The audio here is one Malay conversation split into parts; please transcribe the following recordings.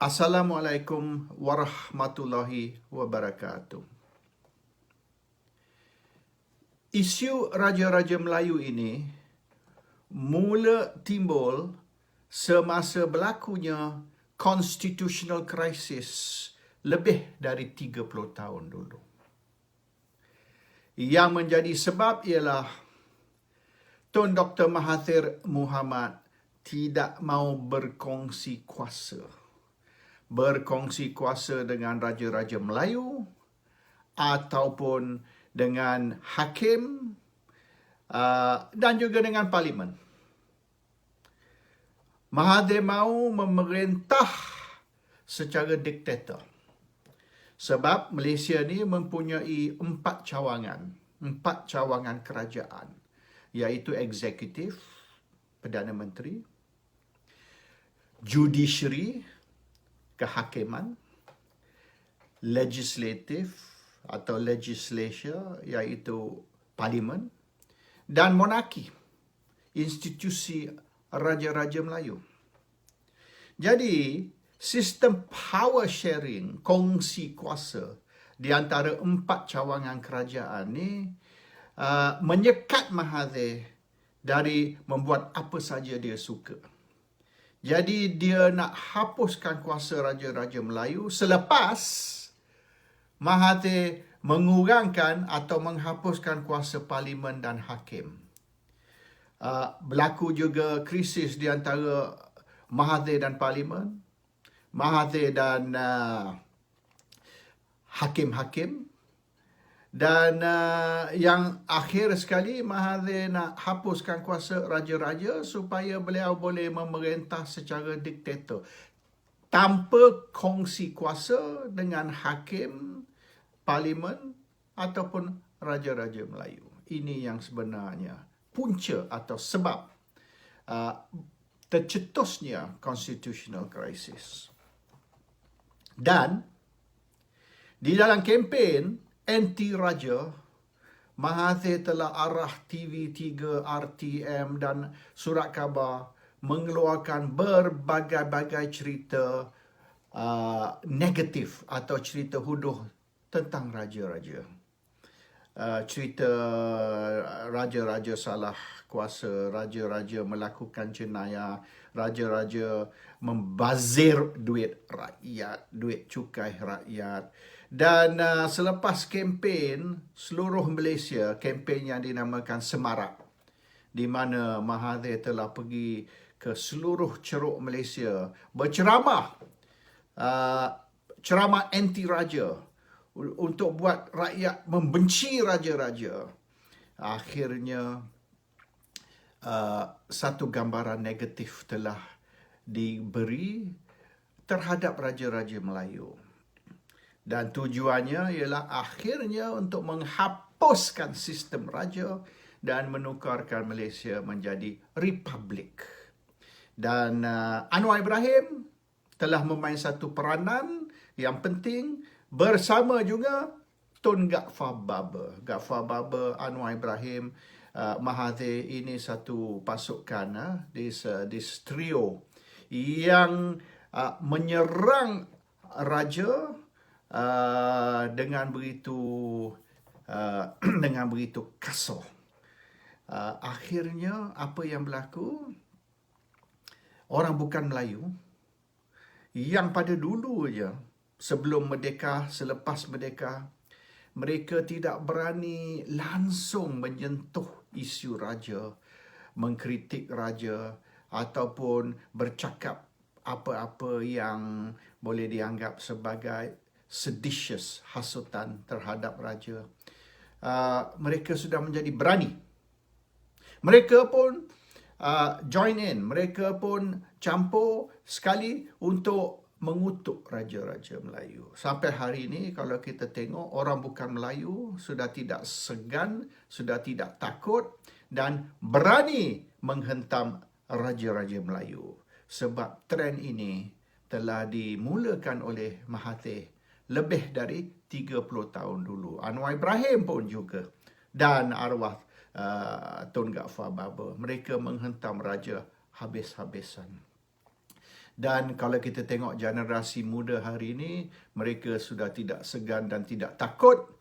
Assalamualaikum warahmatullahi wabarakatuh. Isu Raja-Raja Melayu ini mula timbul semasa berlakunya constitutional crisis lebih dari 30 tahun dulu. Yang menjadi sebab ialah Tun Dr. Mahathir Mohamad tidak mau berkongsi kuasa. Berkongsi kuasa dengan Raja-Raja Melayu ataupun dengan hakim dan juga dengan parlimen. Mahathir mahu memerintah secara diktator. Sebab Malaysia ni mempunyai 4 cawangan kerajaan, iaitu eksekutif, Perdana Menteri, judiciary, kehakiman, legislatif atau legislature, iaitu parlimen, dan monarki, institusi Raja-Raja Melayu. Jadi, sistem power sharing, kongsi kuasa di antara 4 cawangan kerajaan ni menyekat Mahathir dari membuat apa saja dia suka. Jadi dia nak hapuskan kuasa Raja-Raja Melayu selepas Mahathir mengurangkan atau menghapuskan kuasa parlimen dan hakim. Berlaku juga krisis di antara Mahathir dan parlimen, Mahathir dan hakim-hakim. Dan yang akhir sekali, Mahathir nak hapuskan kuasa raja-raja supaya beliau boleh memerintah secara diktator tanpa kongsi kuasa dengan hakim, parlimen ataupun Raja-Raja Melayu. Ini yang sebenarnya punca atau sebab tercetusnya constitutional crisis. Dan di dalam kempen anti-raja, Mahathir telah arah TV3, RTM dan surat khabar mengeluarkan berbagai-bagai cerita negatif atau cerita huduh tentang raja-raja. Cerita raja-raja salah kuasa, raja-raja melakukan jenayah, raja-raja membazir duit rakyat, duit cukai rakyat. Dan selepas kempen seluruh Malaysia, kempen yang dinamakan Semarak, di mana Mahathir telah pergi ke seluruh ceruk Malaysia berceramah, ceramah anti-raja untuk buat rakyat membenci raja-raja. Akhirnya satu gambaran negatif telah diberi terhadap Raja-Raja Melayu. Dan tujuannya ialah akhirnya untuk menghapuskan sistem raja dan menukarkan Malaysia menjadi republik. Dan Anwar Ibrahim telah memain satu peranan yang penting bersama juga Tun Ghaffar Baber. Ghaffar Baber, Anwar Ibrahim, Mahathir, ini satu pasukan, this trio yang menyerang raja dengan begitu kasar. Akhirnya apa yang berlaku? Orang bukan Melayu yang pada dulu je, sebelum merdeka, selepas merdeka, mereka tidak berani langsung menyentuh isu raja, mengkritik raja ataupun bercakap apa-apa yang boleh dianggap sebagai seditious, hasutan terhadap raja. Mereka sudah menjadi berani. Mereka pun join in, mereka pun campur sekali untuk mengutuk Raja-Raja Melayu. Sampai hari ini kalau kita tengok, orang bukan Melayu sudah tidak segan, sudah tidak takut dan berani menghentam Raja-Raja Melayu. Sebab trend ini telah dimulakan oleh Mahathir lebih dari 30 tahun dulu. Anwar Ibrahim pun juga. Dan arwah Tun Ghaffar Baber. Mereka menghentam raja habis-habisan. Dan kalau kita tengok generasi muda hari ini, mereka sudah tidak segan dan tidak takut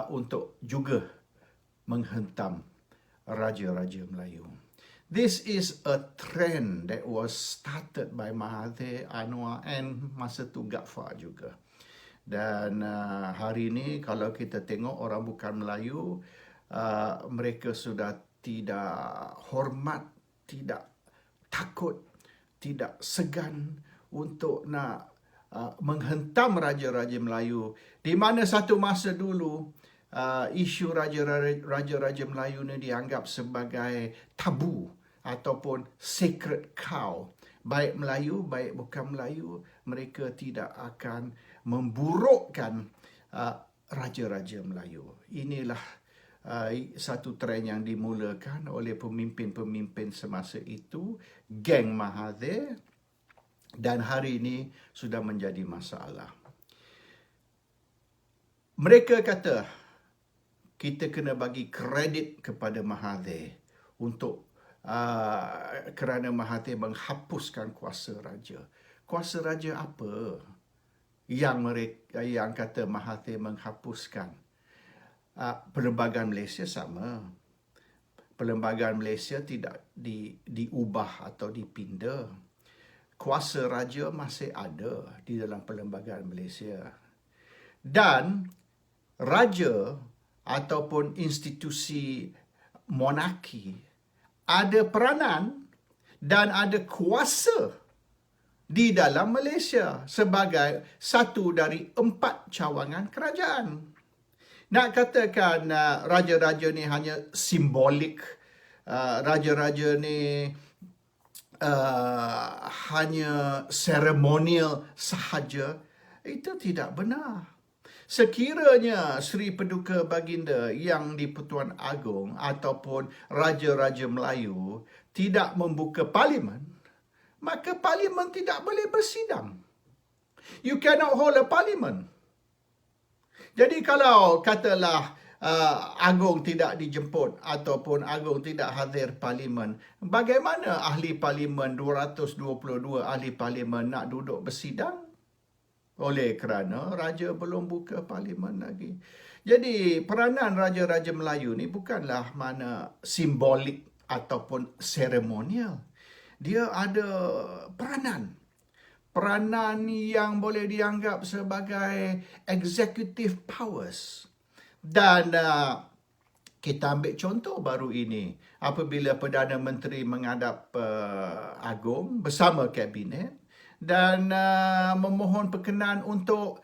untuk juga menghentam raja-raja Melayu. This is a trend that was started by Mahathir, Anwar and masa tu Ghaffar juga. Dan hari ini kalau kita tengok orang bukan Melayu, mereka sudah tidak hormat, tidak takut, tidak segan untuk nak menghentam raja-raja Melayu. Di mana satu masa dulu, isu raja-raja Melayu ni dianggap sebagai tabu ataupun sacred cow. Baik Melayu, baik bukan Melayu, mereka tidak akan memburukkan raja-raja Melayu. Inilah satu trend yang dimulakan oleh pemimpin-pemimpin semasa itu, geng Mahathir, dan hari ini sudah menjadi masalah. Mereka kata kita kena bagi kredit kepada Mahathir untuk kerana Mahathir menghapuskan kuasa raja. Kuasa raja apa yang kata Mahathir menghapuskan? Perlembagaan Malaysia sama. Perlembagaan Malaysia tidak diubah atau dipinda. Kuasa raja masih ada di dalam perlembagaan Malaysia. Dan raja ataupun institusi monarki ada peranan dan ada kuasa di dalam Malaysia sebagai satu dari 4 cawangan kerajaan. Nak katakan raja-raja ni hanya simbolik, raja-raja ni hanya seremonial sahaja, itu tidak benar. Sekiranya Seri Paduka Baginda yang di-Pertuan Agong ataupun raja-raja Melayu tidak membuka parlimen, maka parlimen tidak boleh bersidang. You cannot hold a parliament. Jadi kalau katalah Agong tidak dijemput ataupun Agong tidak hadir parlimen, bagaimana ahli parlimen 222 ahli parlimen nak duduk bersidang? Oleh kerana raja belum buka parlimen lagi. Jadi peranan raja-raja Melayu ni bukanlah mana simbolik ataupun seremonial. Dia ada peranan. Peranan yang boleh dianggap sebagai executive powers. Dan kita ambil contoh baru ini. Apabila Perdana Menteri menghadap Agong bersama Kabinet dan memohon perkenan untuk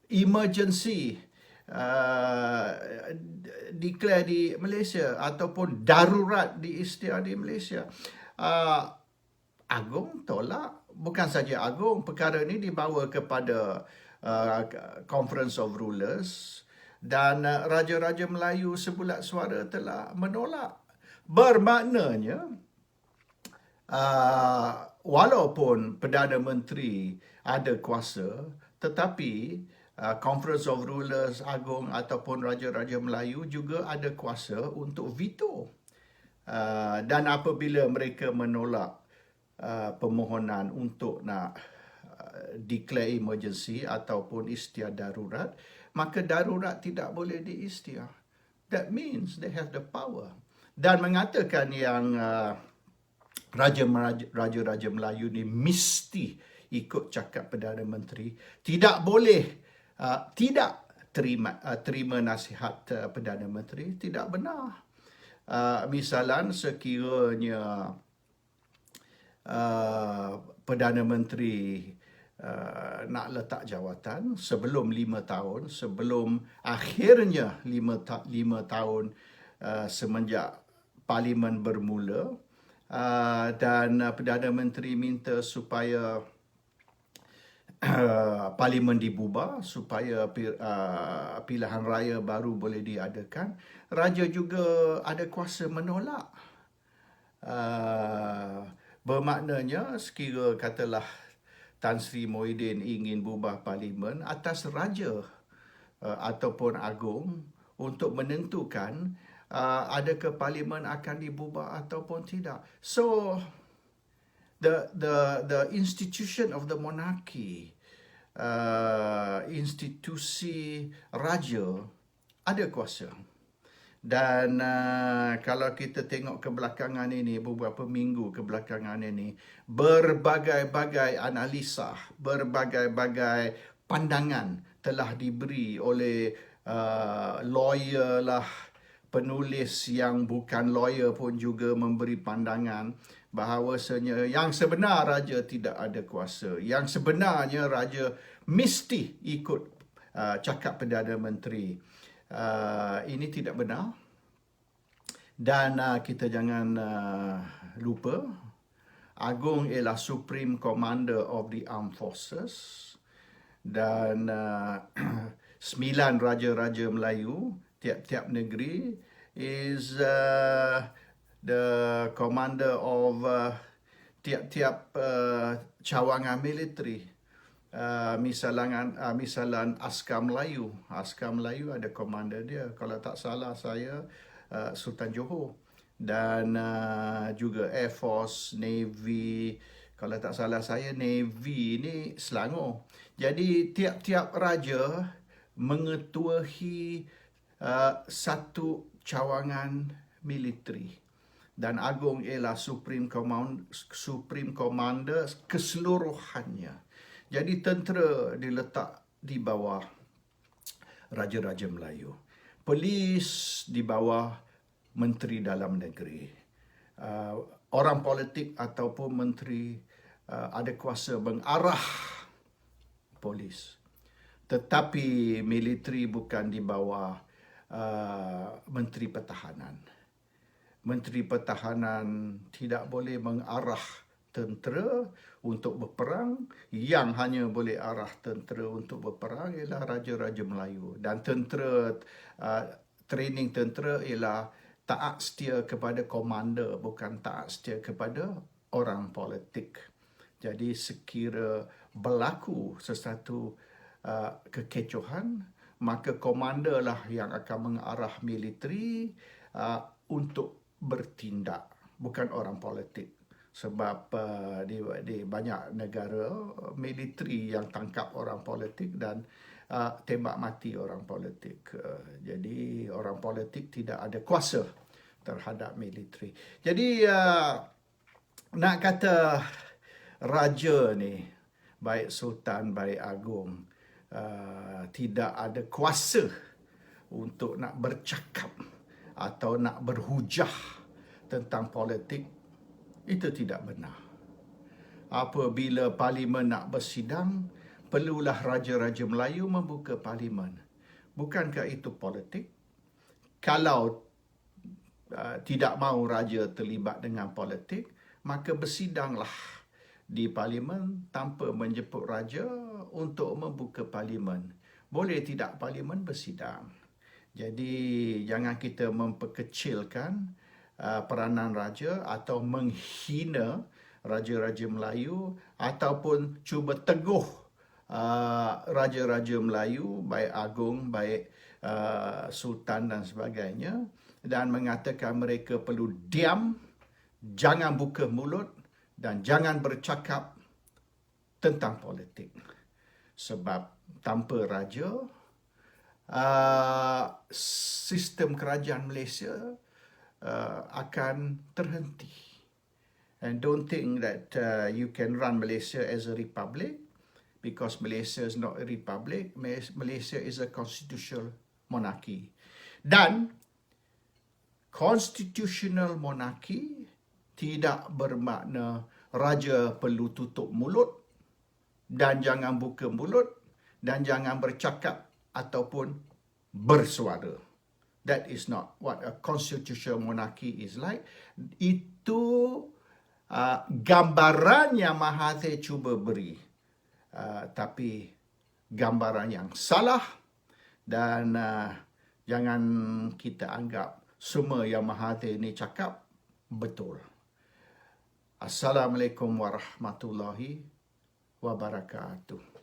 emergency declare di Malaysia ataupun darurat diisytiar di Malaysia. Agong tolak. Bukan saja Agong, perkara ini dibawa kepada Conference of Rulers dan raja-raja Melayu sebulat suara telah menolak. Bermaknanya walaupun Perdana Menteri ada kuasa, tetapi Conference of Rulers Agong ataupun Raja-Raja Melayu juga ada kuasa untuk veto. Dan apabila mereka menolak permohonan untuk nak declare emergency ataupun isytiar darurat, maka darurat tidak boleh diisytiar. That means they have the power. Dan mengatakan yang raja-raja Melayu ni mesti ikut cakap Perdana Menteri, tidak boleh tidak terima nasihat Perdana Menteri, tidak benar. Misalan sekiranya Perdana Menteri nak letak jawatan sebelum 5 tahun, sebelum akhirnya 5 tahun semenjak Parlimen bermula, dan Perdana Menteri minta supaya Parlimen dibubar, supaya pilihan raya baru boleh diadakan. Raja juga ada kuasa menolak. Bermaknanya sekira katalah Tan Sri Muhyiddin ingin bubar Parlimen, atas Raja ataupun Agong untuk menentukan adakah Parlimen akan dibubar ataupun tidak. So, the institution of the monarchy, institusi raja ada kuasa. Dan kalau kita tengok kebelakangan ini, beberapa minggu kebelakangan ini, berbagai-bagai analisa, berbagai-bagai pandangan telah diberi oleh lawyer lah, penulis yang bukan lawyer pun juga memberi pandangan bahawasanya yang sebenar raja tidak ada kuasa. Yang sebenarnya raja mesti ikut cakap Perdana Menteri. Ini tidak benar. Dan kita jangan lupa, Agong ialah Supreme Commander of the Armed Forces. Dan 9 raja-raja Melayu, tiap-tiap negeri, is the commander of tiap-tiap cawangan militeri. Misalan Askar Melayu. Askar Melayu ada komander dia. Kalau tak salah saya, Sultan Johor. Dan juga Air Force, Navy. Kalau tak salah saya, Navy ni Selangor. Jadi tiap-tiap raja mengetuahi satu cawangan militeri. Dan Agong ialah Supreme Commander keseluruhannya. Jadi tentera diletak di bawah Raja-Raja Melayu. Polis di bawah Menteri Dalam Negeri. Orang politik ataupun menteri ada kuasa mengarah polis. Tetapi militeri bukan di bawah Menteri Pertahanan. Menteri Pertahanan tidak boleh mengarah tentera untuk berperang. Yang hanya boleh arah tentera untuk berperang ialah Raja-Raja Melayu. Dan tentera, training tentera ialah taat setia kepada komander, bukan taat setia kepada orang politik. Jadi sekira berlaku sesuatu kekecohan, maka komander lah yang akan mengarah militeri untuk bertindak, bukan orang politik. Sebab di banyak negara, militeri yang tangkap orang politik dan tembak mati orang politik. Jadi orang politik tidak ada kuasa terhadap militeri. Jadi nak kata raja ni, baik sultan, baik agung, tidak ada kuasa untuk nak bercakap atau nak berhujah tentang politik, itu tidak benar. Apabila parlimen nak bersidang, perlulah Raja-Raja Melayu membuka parlimen. Bukankah itu politik? Kalau tidak mahu raja terlibat dengan politik, maka bersidanglah di parlimen tanpa menjemput raja untuk membuka parlimen. Boleh tidak parlimen bersidang? Jadi jangan kita memperkecilkan peranan raja atau menghina Raja-Raja Melayu ataupun cuba teguh Raja-Raja Melayu, baik agung, baik sultan dan sebagainya, dan mengatakan mereka perlu diam, jangan buka mulut dan jangan bercakap tentang politik. Sebab tanpa raja, sistem kerajaan Malaysia akan terhenti. And don't think that you can run Malaysia as a republic, because Malaysia is not a republic. Malaysia is a constitutional monarchy. Dan constitutional monarchy tidak bermakna raja perlu tutup mulut dan jangan buka mulut dan jangan bercakap ataupun bersuara. That is not what a constitutional monarchy is like. Itu gambaran yang Mahathir cuba beri. Tapi gambaran yang salah, dan jangan kita anggap semua yang Mahathir ini cakap betul. Assalamualaikum warahmatullahi wabarakatuh.